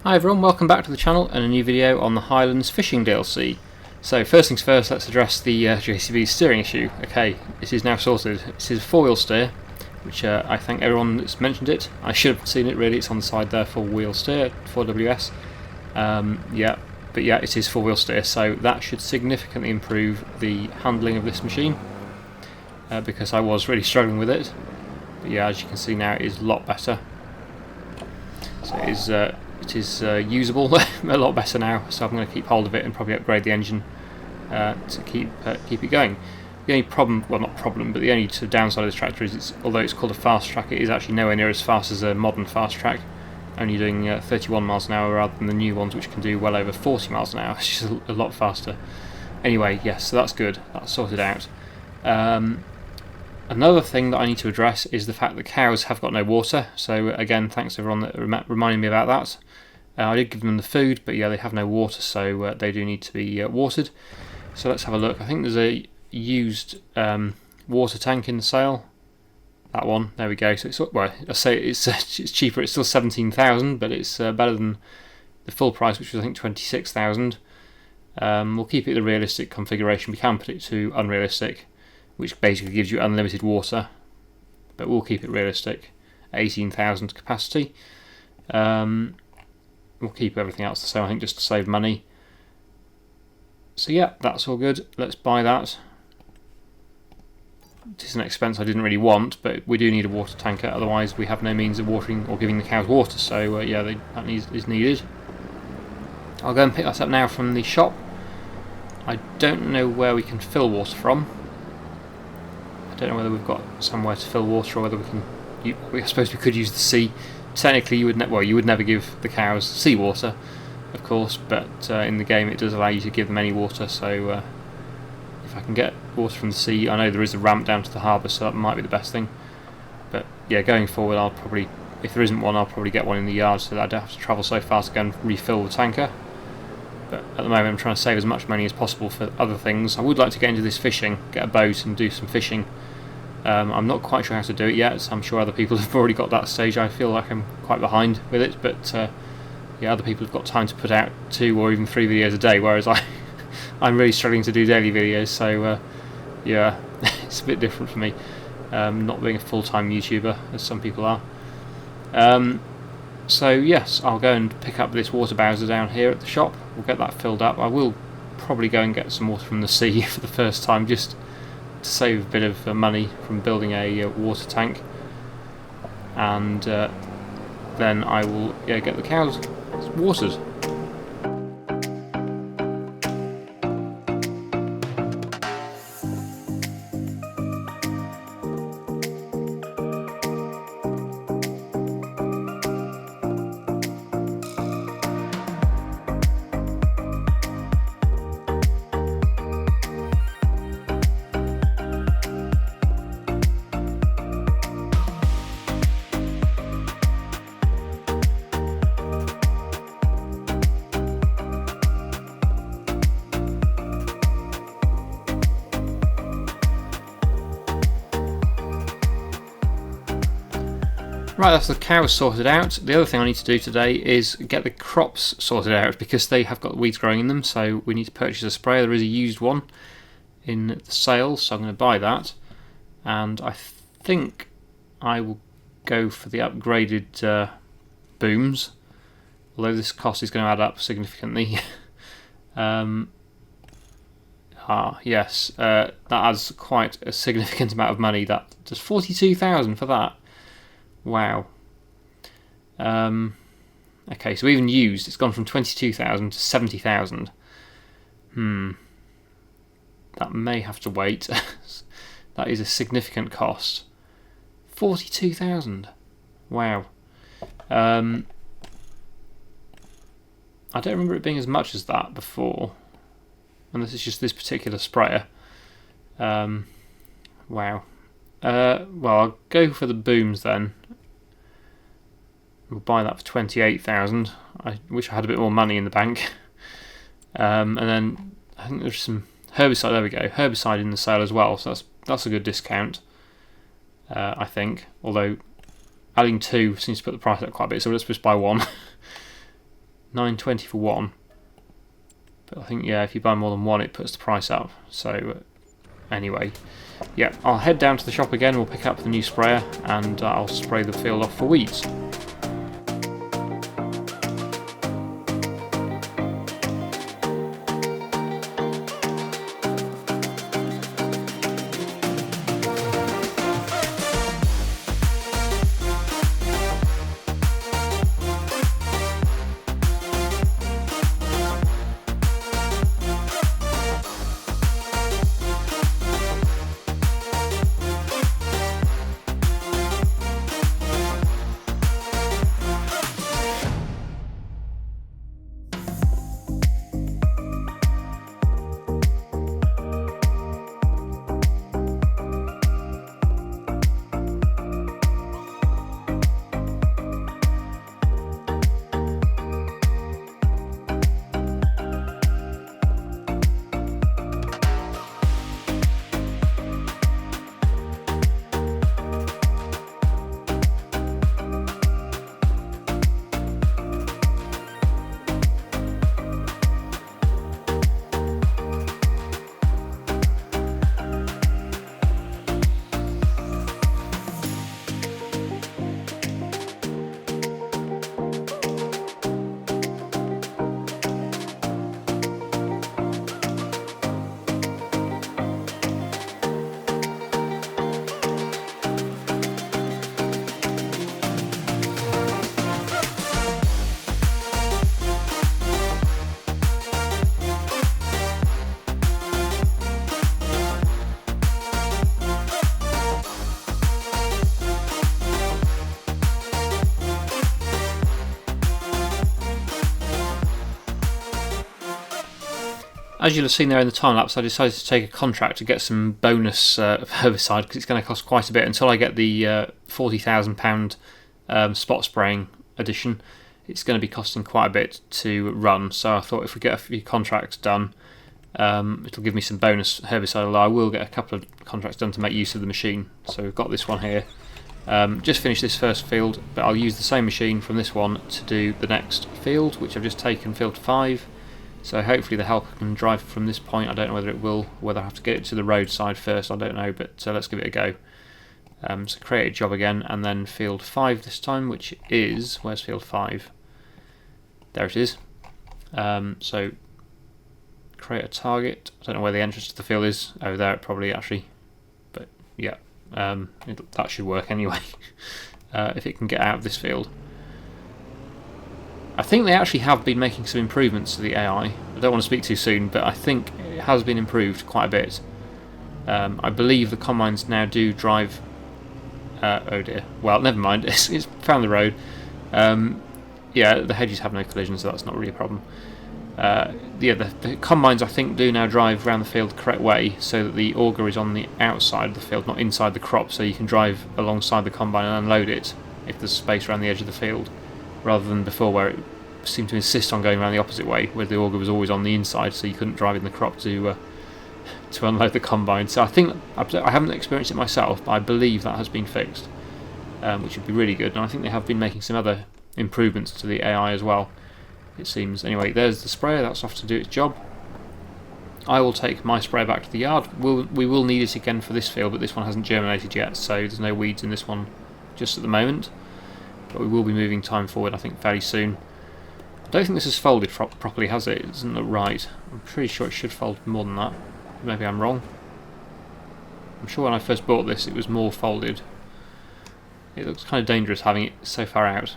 Hi everyone, welcome back to the channel and a new video on the Highlands fishing DLC. So first things first, let's address the JCB steering issue. Okay, this is now sorted. This is a 4-wheel steer, which I thank everyone that's mentioned it. I should have seen it really, it's on the side there, 4-wheel steer, 4WS. Yeah, but yeah, it is 4-wheel steer, so that should significantly improve the handling of this machine, because I was really struggling with it. But yeah, as you can see now, it is a lot better. So it is usable a lot better now, so I'm going to keep hold of it and probably upgrade the engine to keep it going. The only problem, well not problem, but the only sort of downside of this tractor is although it's called a fast track, it is actually nowhere near as fast as a modern fast track, only doing 31 miles an hour rather than the new ones which can do well over 40 miles an hour, which is a lot faster. Anyway, yes, so that's good, that's sorted out. Another thing that I need to address is the fact that cows have got no water, so again thanks to everyone that reminded me about that. I did give them the food, but yeah, they have no water, so they do need to be watered. So let's have a look. I think there's a used water tank in the sale. That one, there we go. So it's, well, I say it's cheaper. It's still 17,000, but it's better than the full price, which was I think 26,000. We'll keep it the realistic configuration. We can put it to unrealistic, which basically gives you unlimited water, but we'll keep it realistic. 18,000 capacity. We'll keep everything else the same, I think, just to save money. So yeah, that's all good. Let's buy that. It is an expense I didn't really want, but we do need a water tanker, otherwise we have no means of watering or giving the cows water, so yeah, that is needed. I'll go and pick that up now from the shop. I don't know where we can fill water from. I don't know whether we've got somewhere to fill water or whether we can... I suppose we could use the sea. Technically, you would never give the cows seawater, of course, but in the game it does allow you to give them any water. So if I can get water from the sea, I know there is a ramp down to the harbour, so that might be the best thing. But yeah, going forward, I'll probably, if there isn't one, I'll probably get one in the yard so that I don't have to travel so far to go and refill the tanker. But at the moment, I'm trying to save as much money as possible for other things. I would like to get into this fishing, get a boat and do some fishing. I'm not quite sure how to do it yet, so I'm sure other people have already got that stage. I feel like I'm quite behind with it, but yeah, other people have got time to put out 2 or even 3 videos a day, whereas I'm really struggling to do daily videos, so yeah, it's a bit different for me, not being a full-time YouTuber, as some people are. So yes, I'll go and pick up this water bowser down here at the shop. We'll get that filled up. I will probably go and get some water from the sea for the first time, just to save a bit of money from building a water tank, and then I will get the cows watered. Right, that's the cows sorted out. The other thing I need to do today is get the crops sorted out, because they have got weeds growing in them, so we need to purchase a sprayer. There is a used one in the sale, so I'm going to buy that. And I think I will go for the upgraded booms, although this cost is going to add up significantly. Yes, that adds quite a significant amount of money. That just 42,000 for that. Wow. Okay, so even used, it's gone from 22,000 to 70,000. That may have to wait. That is a significant cost. 42,000. Wow. I don't remember it being as much as that before. And this is just this particular sprayer. Wow. Well, I'll go for the booms then. We'll buy that for 28,000. I wish I had a bit more money in the bank. And then I think there's some herbicide. There we go, herbicide in the sale as well. So that's a good discount, I think. Although adding 2 seems to put the price up quite a bit. So let's just buy 1. 9.20 for one. But I think, yeah, if you buy more than one, it puts the price up. So anyway, yeah, I'll head down to the shop again. We'll pick up the new sprayer, and I'll spray the field off for weeds. As you'll have seen there in the time lapse, I decided to take a contract to get some bonus herbicide because it's going to cost quite a bit until I get the £40,000 spot spraying edition. It's going to be costing quite a bit to run, so I thought if we get a few contracts done, it'll give me some bonus herbicide. Although I will get a couple of contracts done to make use of the machine. So we've got this one here. Just finished this first field, but I'll use the same machine from this one to do the next field, which I've just taken, field 5. So hopefully the helper can drive from this point. I don't know whether it will, whether I have to get it to the roadside first, I don't know, but let's give it a go. So create a job again, and then field 5 this time, which is, where's field 5? There it is. So create a target. I don't know where the entrance to the field is. Oh, there it probably actually, but yeah, that should work anyway. If it can get out of this field. I think they actually have been making some improvements to the AI. I don't want to speak too soon, but I think it has been improved quite a bit. I believe the combines now do drive... oh dear. Well, never mind. It's found the road. Yeah, the hedges have no collision, so that's not really a problem. Yeah, the combines I think do now drive around the field the correct way, so that the auger is on the outside of the field, not inside the crop, so you can drive alongside the combine and unload it if there's space around the edge of the field, rather than before where it seemed to insist on going around the opposite way, where the auger was always on the inside, so you couldn't drive in the crop to unload the combine. So I think, I haven't experienced it myself, but I believe that has been fixed, which would be really good, and I think they have been making some other improvements to the AI as well, it seems. Anyway, there's the sprayer, that's off to do its job. I will take my sprayer back to the yard. We will need it again for this field, but this one hasn't germinated yet, so there's no weeds in this one just at the moment. But we will be moving time forward, I think, fairly soon. I don't think this is folded properly, has it? It doesn't look right. I'm pretty sure it should fold more than that. Maybe I'm wrong. I'm sure when I first bought this it was more folded. It looks kind of dangerous having it so far out.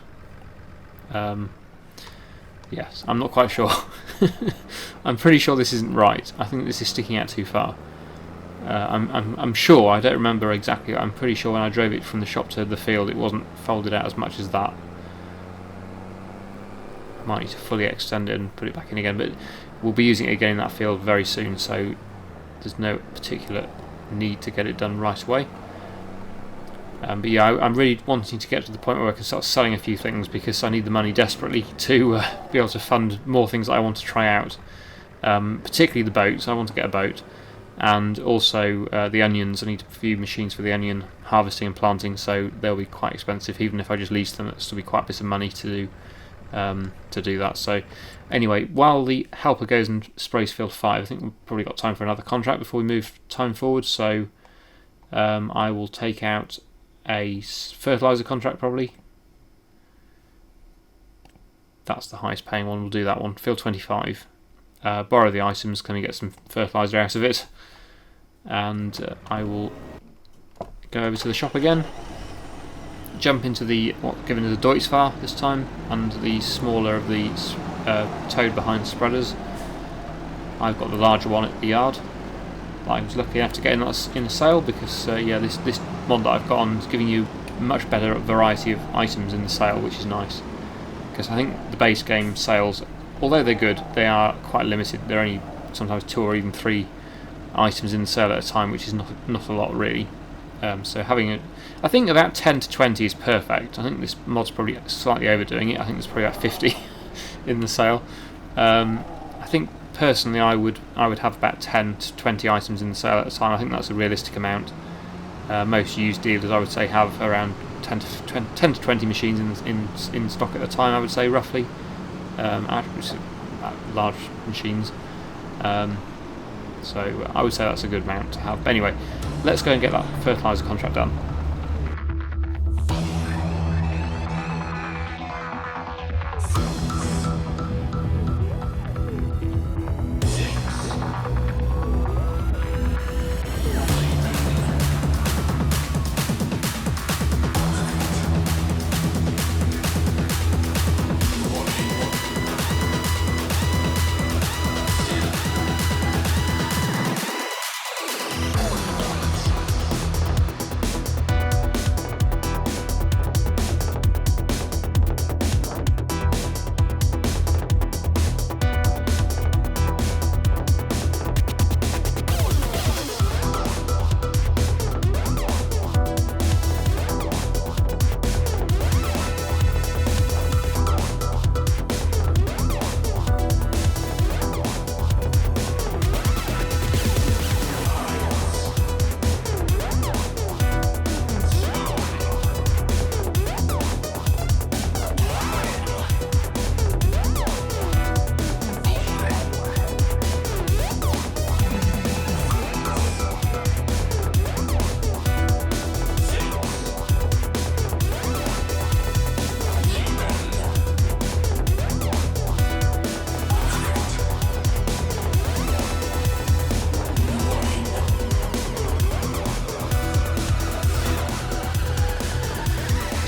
Yes, I'm not quite sure. I'm pretty sure this isn't right. I think this is sticking out too far. I'm sure, I don't remember exactly, I'm pretty sure when I drove it from the shop to the field it wasn't folded out as much as that. I might need to fully extend it and put it back in again, but we'll be using it again in that field very soon, so there's no particular need to get it done right away. But yeah, I'm really wanting to get to the point where I can start selling a few things, because I need the money desperately to be able to fund more things that I want to try out. Particularly the boats, I want to get a boat. And also the onions, I need a few machines for the onion harvesting and planting, so they'll be quite expensive. Even if I just lease them, it'll still be quite a bit of money to do to do that. So anyway, while the helper goes and sprays field 5, I think we've probably got time for another contract before we move time forward. So I will take out a fertiliser contract probably. That's the highest paying one, we'll do that one. Field 25. Borrow the items, can we get some fertiliser out of it? And I will go over to the shop again. Jump into the given as a Deutzfahr this time, and the smaller of the towed behind spreaders. I've got the larger one at the yard. I was lucky enough to get in a sale because yeah, this mod that I've got on is giving you a much better variety of items in the sale, which is nice. Because I think the base game sales, although they're good, they are quite limited. They're only sometimes 2 or even 3 items in the sale at a time, which is not a lot really. So having I think about 10 to 20 is perfect. I think this mod's probably slightly overdoing it. I think there's probably about 50 in the sale. I think personally I would have about 10 to 20 items in the sale at a time. I think that's a realistic amount. Most used dealers I would say have around 10 to 20 machines in stock at a time, I would say roughly. Large machines. So I would say that's a good amount to have. But anyway, let's go and get that fertiliser contract done.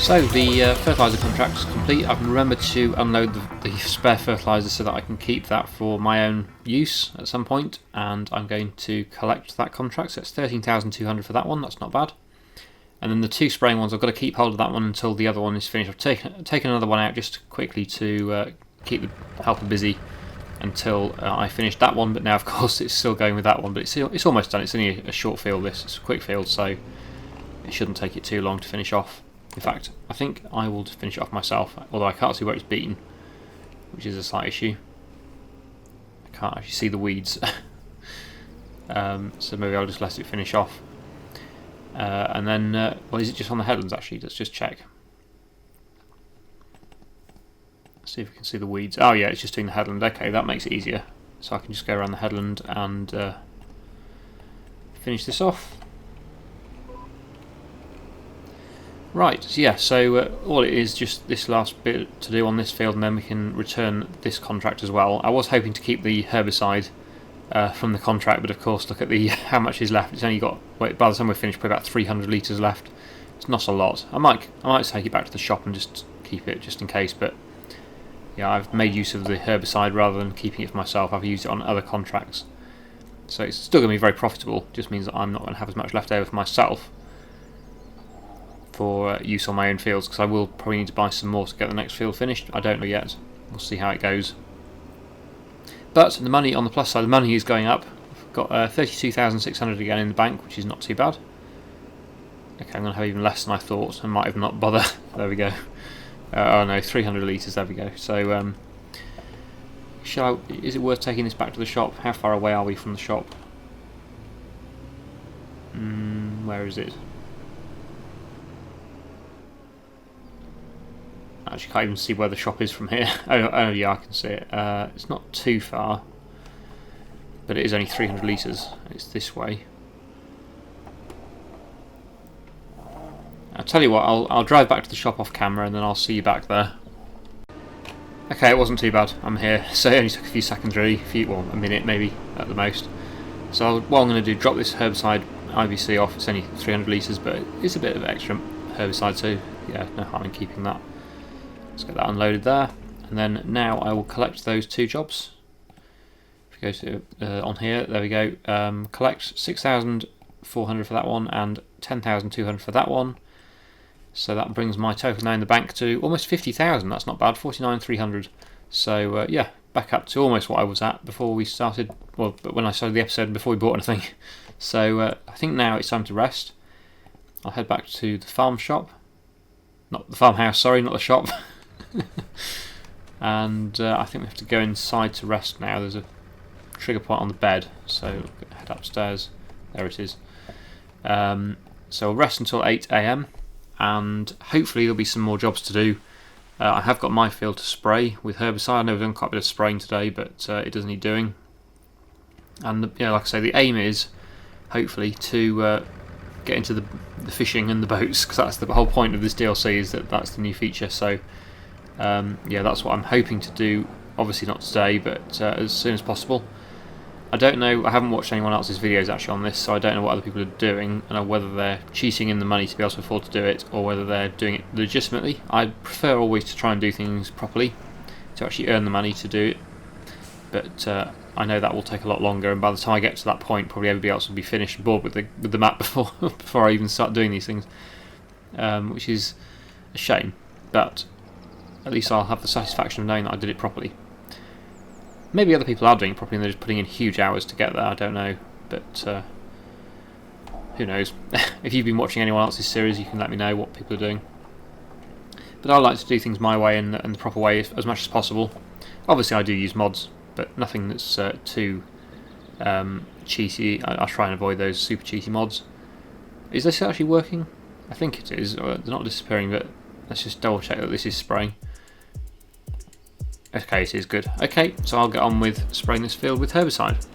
So the fertiliser contract is complete. I've remembered to unload the spare fertiliser so that I can keep that for my own use at some point, and I'm going to collect that contract. So it's 13,200 for that one, that's not bad. And then the 2 spraying ones, I've got to keep hold of that one until the other one is finished. I've taken another one out just quickly to keep the helper busy until I finish that one, but now of course it's still going with that one, but it's almost done. It's only a short field, it's a quick field, so it shouldn't take it too long to finish off. In fact, I think I will just finish it off myself, although I can't see where it's been, which is a slight issue. I can't actually see the weeds, so maybe I'll just let it finish off. And then, well, is it just on the headlands actually? Let's just check. Let's see if we can see the weeds. Oh yeah, it's just doing the headland. Okay, that makes it easier. So I can just go around the headland and finish this off. Right, so yeah, so all it is just this last bit to do on this field, and then we can return this contract as well. I was hoping to keep the herbicide from the contract, but of course look at the how much is left. It's only got, by the time we're finished, probably about 300 litres left. It's not a lot. I might take it back to the shop and just keep it just in case, but yeah, I've made use of the herbicide rather than keeping it for myself. I've used it on other contracts, so it's still going to be very profitable. It just means that I'm not going to have as much left over for myself for use on my own fields, because I will probably need to buy some more to get the next field finished. I don't know yet. We'll see how it goes. But the money, on the plus side, the money is going up. I've got 32,600 again in the bank, which is not too bad. Okay, I'm going to have even less than I thought. I might even not bother. There we go. Oh no, 300 litres, there we go. So, is it worth taking this back to the shop? How far away are we from the shop? Where is it? Actually, can't even see where the shop is from here. Oh yeah, I can see it. It's not too far, but it is only 300 litres. It's this way. I'll tell you what, I'll drive back to the shop off camera and then I'll see you back there. Okay, it wasn't too bad. I'm here, so it only took a few seconds really, well, a minute maybe at the most. So what I'm going to do, drop this herbicide IBC off. It's only 300 litres, but it's a bit of extra herbicide, so yeah, no harm in keeping that. Let's get that unloaded there, and then now I will collect those 2 jobs. If we go to on here, there we go. Collect 6,400 for that one and 10,200 for that one. So that brings my total now in the bank to almost 50,000. That's not bad, 49,300. So yeah, back up to almost what I was at before we started. Well, but when I started the episode, before we bought anything. So I think now it's time to rest. I'll head back to the farm shop, not the farmhouse. Sorry, not the shop. And I think we have to go inside to rest now. There's a trigger point on the bed, so head upstairs. There it is. So we'll rest until 8 AM. And hopefully there'll be some more jobs to do. I have got my field to spray with herbicide. I know we've done quite a bit of spraying today, but it does need doing. And like I say, the aim is hopefully to get into the fishing and the boats, because that's the whole point of this DLC, is that's the new feature. So yeah, that's what I'm hoping to do. Obviously not today, but as soon as possible. I don't know, I haven't watched anyone else's videos actually on this, so I don't know what other people are doing, and whether they're cheating in the money to be able to afford to do it, or whether they're doing it legitimately. I prefer always to try and do things properly, to actually earn the money to do it, but I know that will take a lot longer, and by the time I get to that point, probably everybody else will be finished and bored with the map before I even start doing these things, which is a shame, but at least I'll have the satisfaction of knowing that I did it properly. Maybe other people are doing it properly and they're just putting in huge hours to get there, I don't know, but who knows. If you've been watching anyone else's series, you can let me know what people are doing. But I like to do things my way and the proper way as much as possible. Obviously I do use mods, but nothing that's too cheaty. I try and avoid those super cheaty mods. Is this actually working? I think it is. They're not disappearing, but let's just double check that this is spraying. Okay, it is good. Okay, so I'll get on with spraying this field with herbicide.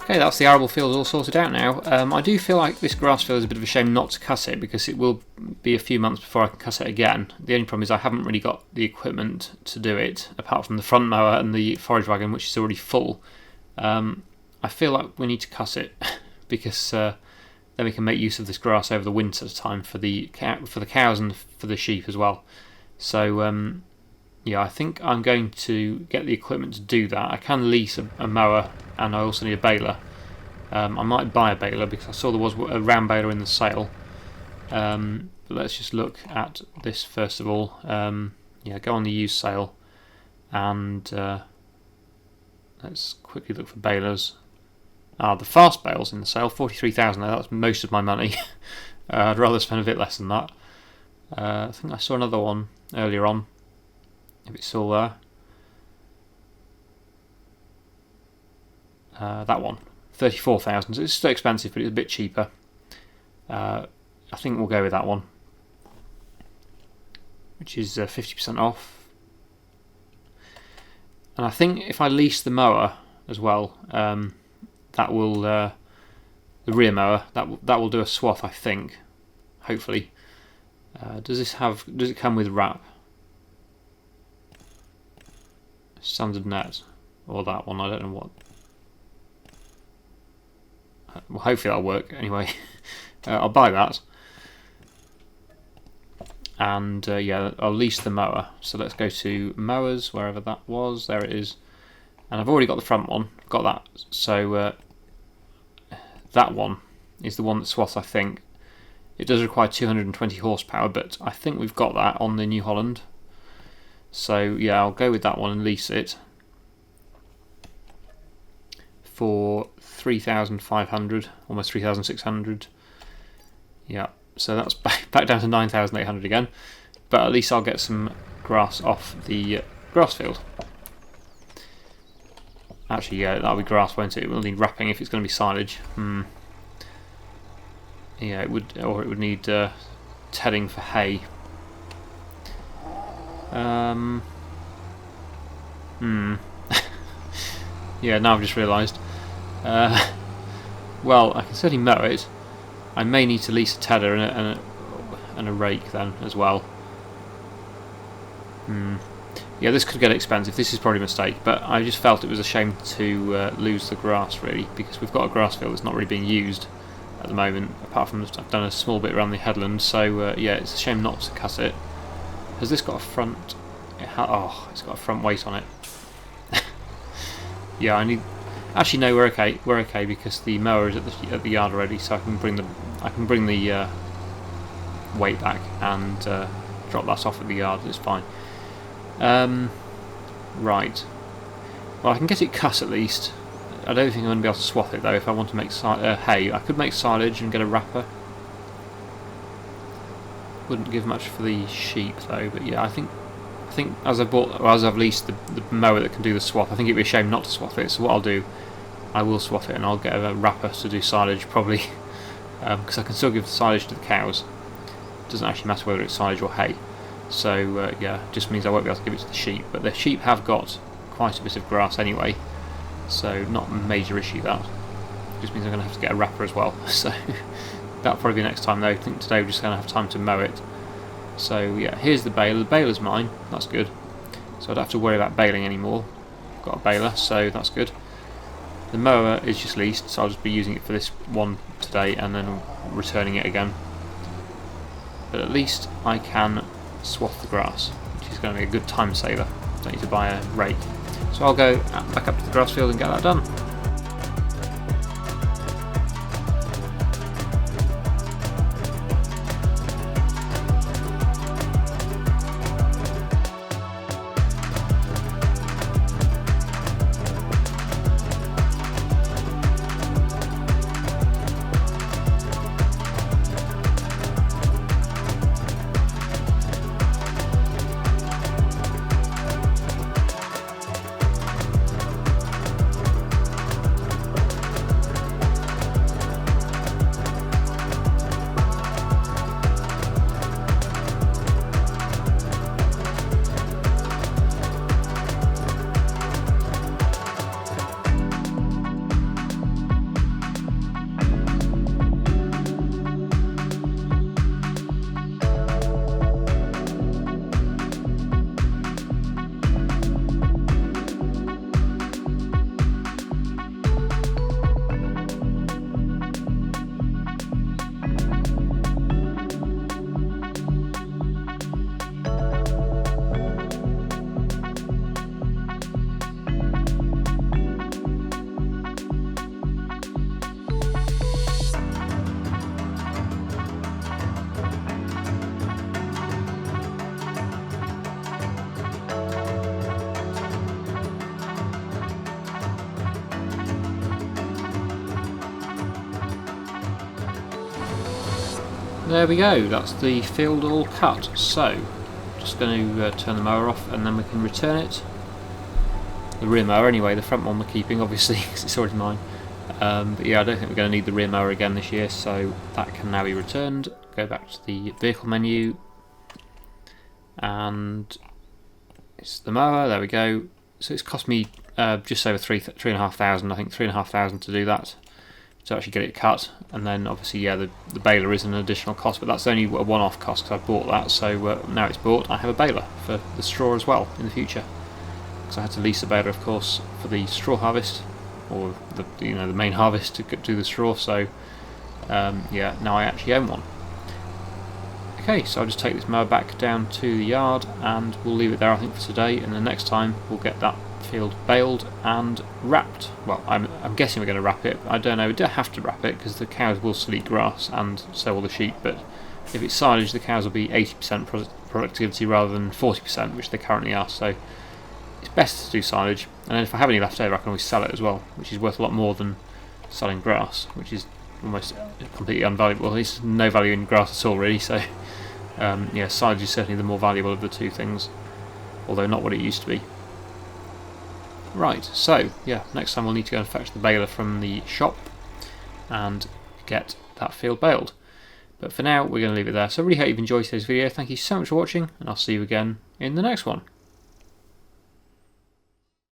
Okay, that's the arable field all sorted out now. I do feel like this grass field is a bit of a shame not to cut it, because it will be a few months before I can cut it again. The only problem is I haven't really got the equipment to do it, apart from the front mower and the forage wagon, which is already full. I feel like we need to cut it, because then we can make use of this grass over the winter time for the cows and for the sheep as well. So yeah, I think I'm going to get the equipment to do that. I can lease a mower, and I also need a baler. I might buy a baler because I saw there was a round baler in the sale. But let's just look at this first of all. Yeah, go on the used sale, and let's quickly look for balers. The fast bale's in the sale, 43,000. That's most of my money. I'd rather spend a bit less than that. I think I saw another one earlier on, if it's still there. That one, 34,000. It's still expensive, but it's a bit cheaper. I think we'll go with that one, which is 50% off. And I think if I lease the mower as well, that will the rear mower that will do a swath, I think. Hopefully. Does it come with wrap? Standard net. or that one. I don't know what. Well, hopefully that'll work. Anyway, I'll buy that, and yeah, I'll lease the mower. So let's go to mowers, wherever that was. There it is, and I've already got the front one. Got that. So that one is the one that swaths, I think. It does require 220 horsepower, but I think we've got that on the New Holland. So yeah, I'll go with that one and lease it for 3,500, almost 3,600. Yeah, so that's back down to 9,800 again. But at least I'll get some grass off the grass field. Actually, yeah, that'll be grass, won't it? It will need wrapping if it's going to be silage. Yeah, it would, or it would need tedding for hay. Yeah, now I've just realised. Well, I can certainly mow it. I may need to lease a tedder and a rake then as well. Yeah, this could get expensive. This is probably a mistake, but I just felt it was a shame to lose the grass, really, because we've got a grass field that's not really being used at the moment, apart from I've done a small bit around the headland, so yeah, it's a shame not to cut it. Has this got a front? Oh, it's got a front weight on it. Yeah, I need. Actually, no, we're okay. We're okay because the mower is at the yard already, so I can bring the weight back and drop that off at the yard. It's fine. Right. Well, I can get it cut at least. I don't think I'm going to be able to swath it though. If I want to make hay, I could make silage and get a wrapper. Wouldn't give much for the sheep though, but yeah, I think as I've leased the mower that can do the swath, I think it'd be a shame not to swath it. So what I'll do, I will swath it and I'll get a wrapper to do silage probably, because I can still give silage to the cows. It doesn't actually matter whether it's silage or hay. So yeah, it just means I won't be able to give it to the sheep. But the sheep have got quite a bit of grass anyway, so not a major issue that. It just means I'm going to have to get a wrapper as well. So that'll probably be next time though. I think today we're just going to have time to mow it. So yeah, here's the baler. The baler's mine, that's good. So I don't have to worry about baling anymore. I've got a baler, so that's good. The mower is just leased, so I'll just be using it for this one today and then returning it again. But at least I can swath the grass, which is going to be a good time saver. Don't need to buy a rake. So I'll go back up to the grass field and get that done. There we go, that's the field all cut. So, just going to turn the mower off and then we can return it. The rear mower anyway, the front one we're keeping obviously because it's already mine. But yeah, I don't think we're going to need the rear mower again this year, so that can now be returned. Go back to the vehicle menu and it's the mower, there we go. So it's cost me just over 3,500, I think 3,500 to do that, to actually get it cut. And then obviously yeah, the baler is an additional cost, but that's only a one-off cost because I bought that, so now it's bought, I have a baler for the straw as well in the future. because I had to lease a baler, of course, for the straw harvest, or the main harvest to do the straw. So yeah, now I actually own one. Okay, so I'll just take this mower back down to the yard, and we'll leave it there, I think, for today. And the next time we'll get that field baled and wrapped. Well, I'm guessing we're going to wrap it. I don't know. We don't have to wrap it because the cows will still eat grass, and so will the sheep. But if it's silage, the cows will be 80% productivity rather than 40%, which they currently are. So it's best to do silage. And then if I have any left over, I can always sell it as well, which is worth a lot more than selling grass, which is almost completely unvaluable. Well, there's no value in grass at all, really. So yeah, silage is certainly the more valuable of the two things, although not what it used to be. Right, so yeah, next time we'll need to go and fetch the baler from the shop and get that field baled. But for now, we're going to leave it there. So I really hope you've enjoyed today's video. Thank you so much for watching, and I'll see you again in the next one.